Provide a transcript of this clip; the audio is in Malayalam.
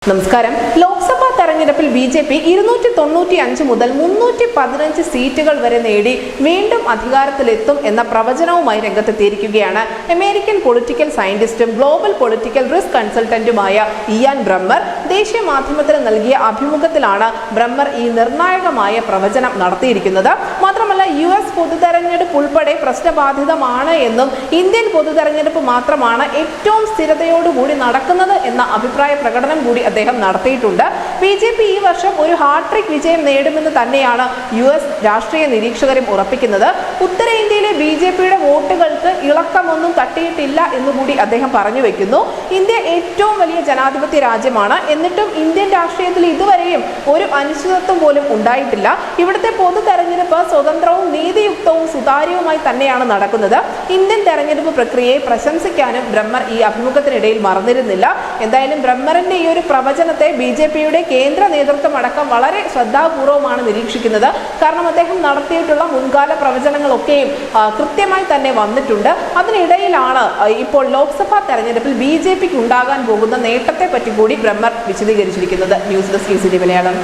നമസ്കാരം. ലോക്സഭാ തെരഞ്ഞെടുപ്പിൽ ബി.ജെ.പി 295 മുതൽ 315 സീറ്റുകൾ വരെ നേടി വീണ്ടും അധികാരത്തിലെത്തും എന്ന പ്രവചനവുമായി രംഗത്തെത്തിയിരിക്കുകയാണ് അമേരിക്കൻ പൊളിറ്റിക്കൽ സയന്റിസ്റ്റും ഗ്ലോബൽ പൊളിറ്റിക്കൽ റിസ്ക് കൺസൾട്ടന്റുമായ ഇയാൻ ബ്രമ്മർ. ദേശീയ മാധ്യമത്തിന് നൽകിയ അഭിമുഖത്തിലാണ് ബ്രമ്മർ ഈ നിർണായകമായ പ്രവചനം നടത്തിയിരിക്കുന്നത്. മാത്രമല്ല, US പൊതുതെരഞ്ഞെടുപ്പ് ഉൾപ്പെടെ പ്രശ്നബാധിതമാണ് എന്നും ഇന്ത്യൻ പൊതുതെരഞ്ഞെടുപ്പ് മാത്രമാണ് ഏറ്റവും സ്ഥിരതയോടുകൂടി നടക്കുന്നത് എന്ന അഭിപ്രായ പ്രകടനം കൂടി അദ്ദേഹം നടത്തിയിട്ടുണ്ട്. ബി.ജെ.പി ഈ വർഷം ഒരു ഹാട്രിക് വിജയം നേടുമെന്ന് തന്നെയാണ് US രാഷ്ട്രീയ നിരീക്ഷകരും ഉറപ്പിക്കുന്നത്. ഉത്തരേന്ത്യയിലെ ബി.ജെ.പിയുടെ വോട്ടുകൾക്ക് ഇളക്കമൊന്നും തട്ടിയിട്ടില്ല എന്നുകൂടി അദ്ദേഹം പറഞ്ഞു വെക്കുന്നു. ഇന്ത്യ ഏറ്റവും വലിയ ജനാധിപത്യ രാജ്യമാണ്. എന്നിട്ടും ഇന്ത്യൻ രാഷ്ട്രീയത്തിൽ ഇതുവരെയും ഒരു അനിശ്ചിതത്വം പോലും ഉണ്ടായിട്ടില്ല. ഇവിടുത്തെ പൊതു തെരഞ്ഞെടുപ്പ് സ്വതന്ത്രവും നീതിയുക്തവും സുതാര്യവുമായി തന്നെയാണ് നടക്കുന്നത്. ഇന്ത്യൻ തെരഞ്ഞെടുപ്പ് പ്രക്രിയയെ പ്രശംസിക്കാനും ബ്രമ്മർ ഈ അഭിമുഖത്തിനിടയിൽ മറന്നിരുന്നില്ല. എന്തായാലും ബ്രമ്മറിന്റെ ഈ ഒരു പ്രവചനത്തെ ബി.ജെ.പിയുടെ കേന്ദ്ര നേതൃത്വം അടക്കം വളരെ ശ്രദ്ധാപൂർവമാണ് നിരീക്ഷിക്കുന്നത്. കാരണം അദ്ദേഹം നടത്തിയിട്ടുള്ള മുൻകാല പ്രവചനങ്ങളൊക്കെയും കൃത്യമായി തന്നെ വന്നിട്ടുണ്ട്. അതിനിടയിലാണ് ഇപ്പോൾ ലോക്സഭാ തെരഞ്ഞെടുപ്പിൽ ബി.ജെ.പിക്ക് ഉണ്ടാകാൻ പോകുന്ന നേട്ടത്തെ പറ്റി കൂടി ബ്രമ്മർ വിശദീകരിച്ചിരിക്കുന്നത്. News desk ECD Malayalam.